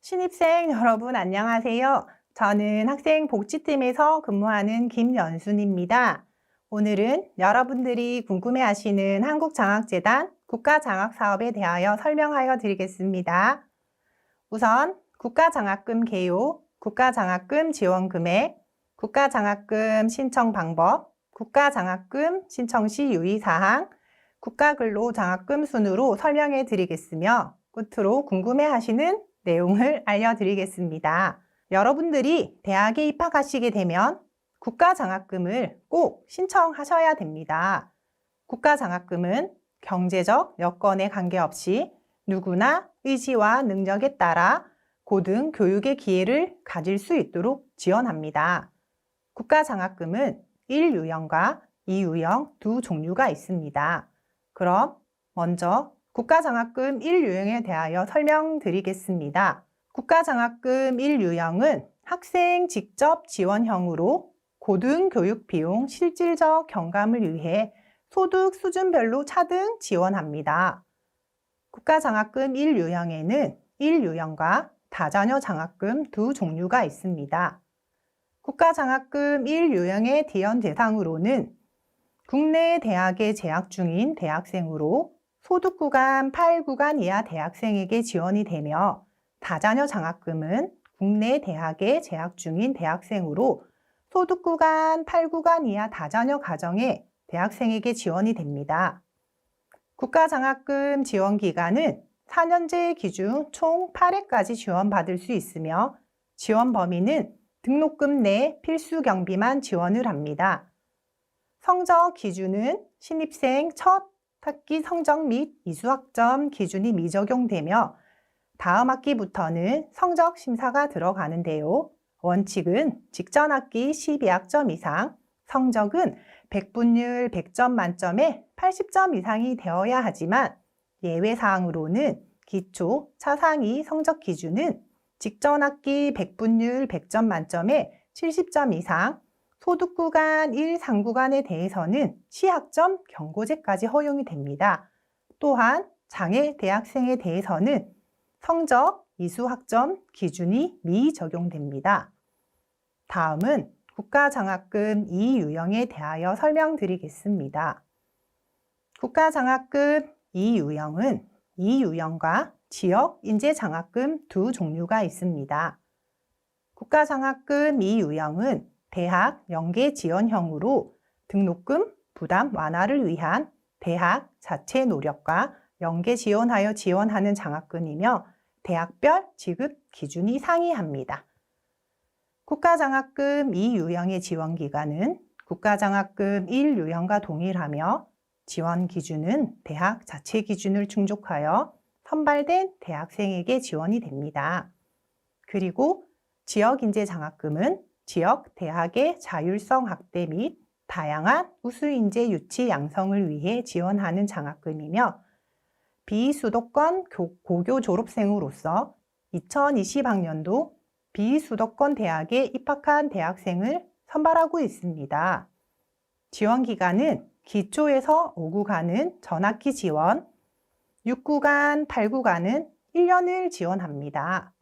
신입생 여러분 안녕하세요. 저는 학생복지팀에서 근무하는 김연순입니다. 오늘은 여러분들이 궁금해하시는 한국장학재단 국가장학사업에 대하여 설명하여 드리겠습니다. 우선 국가장학금 개요, 국가장학금 지원 금액, 국가장학금 신청 방법, 국가장학금 신청 시 유의사항, 국가근로장학금 순으로 설명해 드리겠으며 끝으로 궁금해하시는 내용을 알려드리겠습니다. 여러분들이 대학에 입학하시게 되면 국가장학금을 꼭 신청하셔야 됩니다. 국가장학금은 경제적 여건에 관계없이 누구나 의지와 능력에 따라 고등 교육의 기회를 가질 수 있도록 지원합니다. 국가장학금은 1유형과 2유형 두 종류가 있습니다. 그럼 먼저 국가장학금 1유형에 대하여 설명드리겠습니다. 국가장학금 1유형은 학생 직접 지원형으로 고등교육 비용 실질적 경감을 위해 소득 수준별로 차등 지원합니다. 국가장학금 1유형에는 1유형과 다자녀 장학금 두 종류가 있습니다. 국가장학금 1유형의 지원 대상으로는 국내 대학에 재학 중인 대학생으로 소득구간 8구간 이하 대학생에게 지원이 되며 다자녀 장학금은 국내 대학에 재학 중인 대학생으로 소득구간 8구간 이하 다자녀 가정의 대학생에게 지원이 됩니다. 국가장학금 지원 기간은 4년제 기준 총 8회까지 지원받을 수 있으며 지원 범위는 등록금 내 필수 경비만 지원을 합니다. 성적 기준은 신입생 첫 학기 성적 및 이수학점 기준이 미적용되며 다음 학기부터는 성적 심사가 들어가는데요. 원칙은 직전 학기 12학점 이상, 성적은 100분율 100점 만점에 80점 이상이 되어야 하지만 예외사항으로는 기초, 차상위 성적 기준은 직전 학기 100분율 100점 만점에 70점 이상, 소득구간 1 상구간에 대해서는 시학점 경고제까지 허용이 됩니다. 또한 장애 대학생에 대해서는 성적, 이수학점 기준이 미적용됩니다. 다음은 국가장학금 2유형에 대하여 설명드리겠습니다. 국가장학금 2유형은 2유형과 지역인재장학금 두 종류가 있습니다. 국가장학금 2유형은 대학 연계 지원형으로 등록금 부담 완화를 위한 대학 자체 노력과 연계 지원하여 지원하는 장학금이며 대학별 지급 기준이 상이합니다. 국가장학금 2유형의 지원 기간은 국가장학금 1유형과 동일하며 지원 기준은 대학 자체 기준을 충족하여 선발된 대학생에게 지원이 됩니다. 그리고 지역인재장학금은 지역 대학의 자율성 확대 및 다양한 우수인재 유치 양성을 위해 지원하는 장학금이며 비수도권 고교 졸업생으로서 2020학년도 비수도권 대학에 입학한 대학생을 선발하고 있습니다. 지원 기간은 기초에서 5구간은 전학기 지원, 6구간, 8구간은 1년을 지원합니다.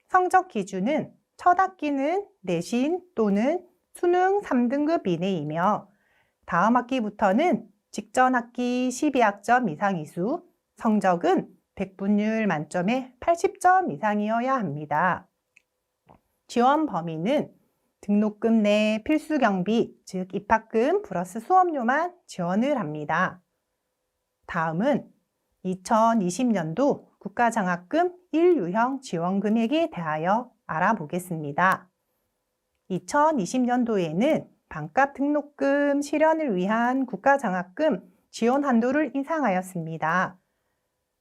성적 기준은 첫 학기는 내신 또는 수능 3등급 이내이며 다음 학기부터는 직전 학기 12학점 이상 이수, 성적은 100분율 만점에 80점 이상이어야 합니다. 지원 범위는 등록금 내 필수 경비, 즉 입학금 플러스 수업료만 지원을 합니다. 다음은 2020년도 국가장학금 1유형 지원 금액에 대하여 알아보겠습니다. 2020년도에는 반값 등록금 실현을 위한 국가장학금 지원 한도를 인상하였습니다.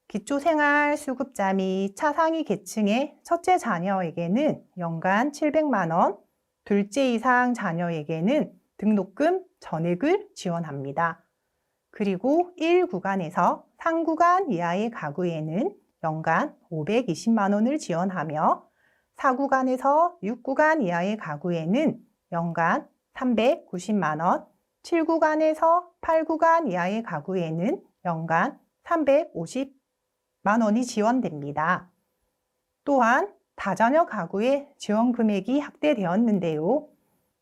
기초생활수급자 및 차상위 계층의 첫째 자녀에게는 연간 700만 원, 둘째 이상 자녀에게는 등록금 전액을 지원합니다. 그리고 1구간에서 상구간 이하의 가구에는 연간 520만 원을 지원하며 4구간에서 6구간 이하의 가구에는 연간 390만 원, 7구간에서 8구간 이하의 가구에는 연간 350만 원이 지원됩니다. 또한 다자녀 가구의 지원 금액이 확대되었는데요.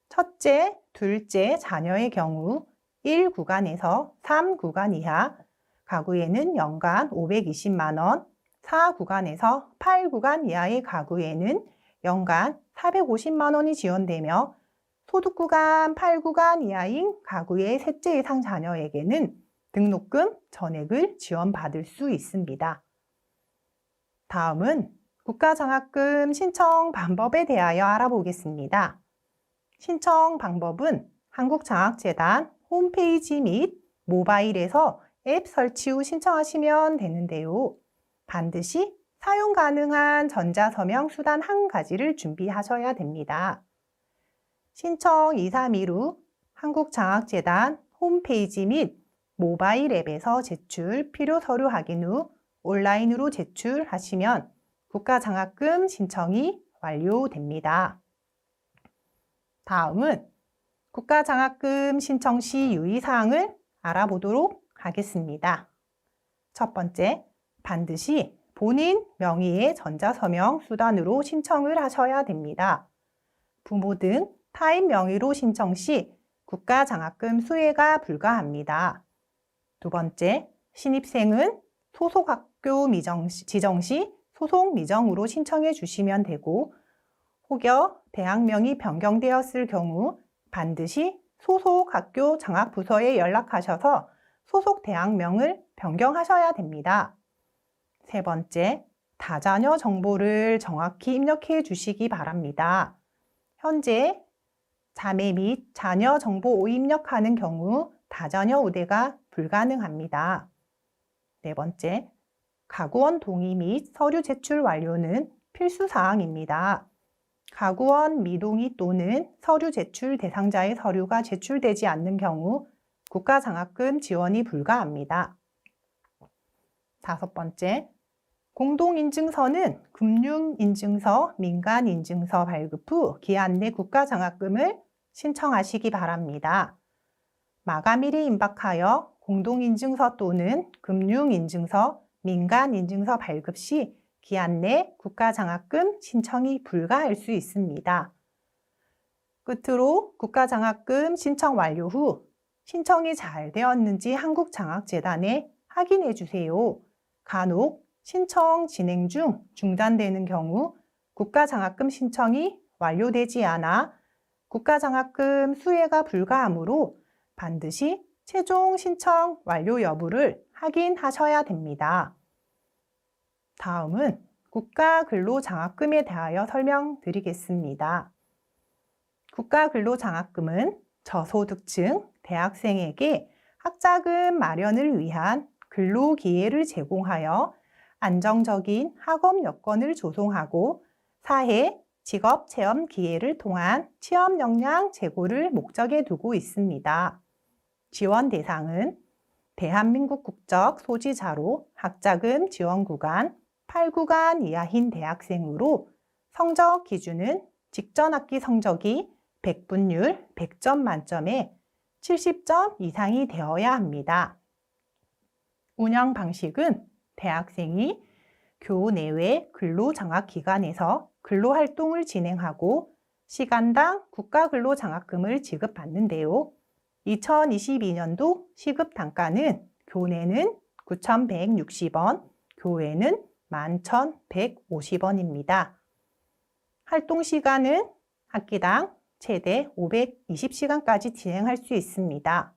첫째, 둘째 자녀의 경우 1구간에서 3구간 이하 가구에는 연간 520만 원, 4구간에서 8구간 이하의 가구에는 연간 450만 원이 지원되며 소득구간 8구간 이하인 가구의 셋째 이상 자녀에게는 등록금 전액을 지원받을 수 있습니다. 다음은 국가장학금 신청 방법에 대하여 알아보겠습니다. 신청 방법은 한국장학재단 홈페이지 및 모바일에서 앱 설치 후 신청하시면 되는데요. 반드시 사용 가능한 전자서명 수단 한 가지를 준비하셔야 됩니다. 신청 2, 3일 후 한국장학재단 홈페이지 및 모바일 앱에서 제출 필요 서류 확인 후 온라인으로 제출하시면 국가장학금 신청이 완료됩니다. 다음은 국가장학금 신청 시 유의사항을 알아보도록 하겠습니다. 첫 번째, 반드시 본인 명의의 전자서명 수단으로 신청을 하셔야 됩니다. 부모 등 타인 명의로 신청 시 국가장학금 수혜가 불가합니다. 두 번째, 신입생은 소속 학교 지정 시 소속 미정으로 신청해 주시면 되고, 혹여 대학명이 변경되었을 경우 반드시 소속 학교 장학부서에 연락하셔서 소속 대학명을 변경하셔야 됩니다. 세 번째, 다자녀 정보를 정확히 입력해 주시기 바랍니다. 현재 자매 및 자녀 정보 오입력하는 경우 다자녀 우대가 불가능합니다. 네 번째, 가구원 동의 및 서류 제출 완료는 필수 사항입니다. 가구원 미동의 또는 서류 제출 대상자의 서류가 제출되지 않는 경우 국가장학금 지원이 불가합니다. 다섯 번째, 공동인증서는 금융인증서, 민간인증서 발급 후 기한 내 국가장학금을 신청하시기 바랍니다. 마감일이 임박하여 공동인증서 또는 금융인증서, 민간인증서 발급 시 기한 내 국가장학금 신청이 불가할 수 있습니다. 끝으로 국가장학금 신청 완료 후 신청이 잘 되었는지 한국장학재단에 확인해 주세요. 간혹 신청 진행 중 중단되는 경우 국가장학금 신청이 완료되지 않아 국가장학금 수혜가 불가하므로 반드시 최종 신청 완료 여부를 확인하셔야 됩니다. 다음은 국가근로장학금에 대하여 설명드리겠습니다. 국가근로장학금은 저소득층 대학생에게 학자금 마련을 위한 근로기회를 제공하여 안정적인 학업 여건을 조성하고 사회, 직업 체험 기회를 통한 취업 역량 제고를 목적에 두고 있습니다. 지원 대상은 대한민국 국적 소지자로 학자금 지원 구간 8구간 이하인 대학생으로 성적 기준은 직전 학기 성적이 100분율 100점 만점에 70점 이상이 되어야 합니다. 운영 방식은 대학생이 교내외 근로장학기관에서 근로활동을 진행하고 시간당 국가근로장학금을 지급받는데요. 2022년도 시급 단가는 교내는 9,160원, 교외는 11,150원입니다. 활동 시간은 학기당 최대 520시간까지 진행할 수 있습니다.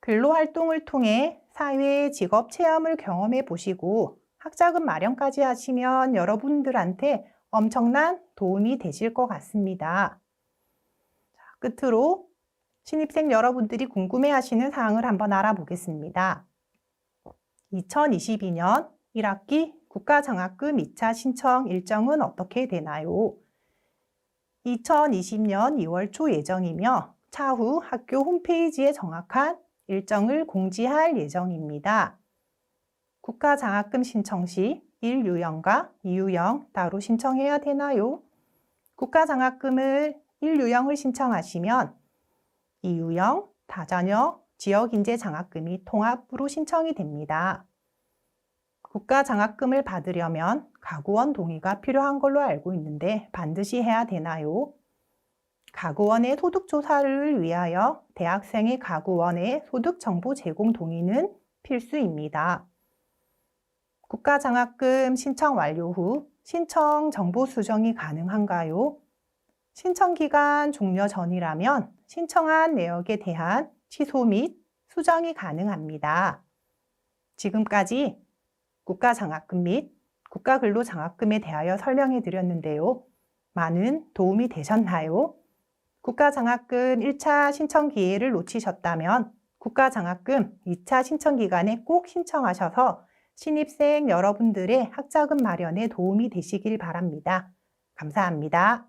근로활동을 통해 사회 직업 체험을 경험해 보시고 학자금 마련까지 하시면 여러분들한테 엄청난 도움이 되실 것 같습니다. 끝으로 신입생 여러분들이 궁금해하시는 사항을 한번 알아보겠습니다. 2022년 1학기 국가장학금 2차 신청 일정은 어떻게 되나요? 2020년 2월 초 예정이며 차후 학교 홈페이지에 정확한 일정을 공지할 예정입니다. 국가장학금 신청 시 1유형과 2유형 따로 신청해야 되나요? 국가장학금을 1유형을 신청하시면 2유형, 다자녀, 지역인재 장학금이 통합으로 신청이 됩니다. 국가장학금을 받으려면 가구원 동의가 필요한 걸로 알고 있는데 반드시 해야 되나요? 가구원의 소득조사를 위하여 대학생의 가구원의 소득정보 제공 동의는 필수입니다. 국가장학금 신청 완료 후 신청 정보 수정이 가능한가요? 신청기간 종료 전이라면 신청한 내역에 대한 취소 및 수정이 가능합니다. 지금까지 국가장학금 및 국가근로장학금에 대하여 설명해 드렸는데요. 많은 도움이 되셨나요? 국가장학금 1차 신청 기회를 놓치셨다면 국가장학금 2차 신청 기간에 꼭 신청하셔서 신입생 여러분들의 학자금 마련에 도움이 되시길 바랍니다. 감사합니다.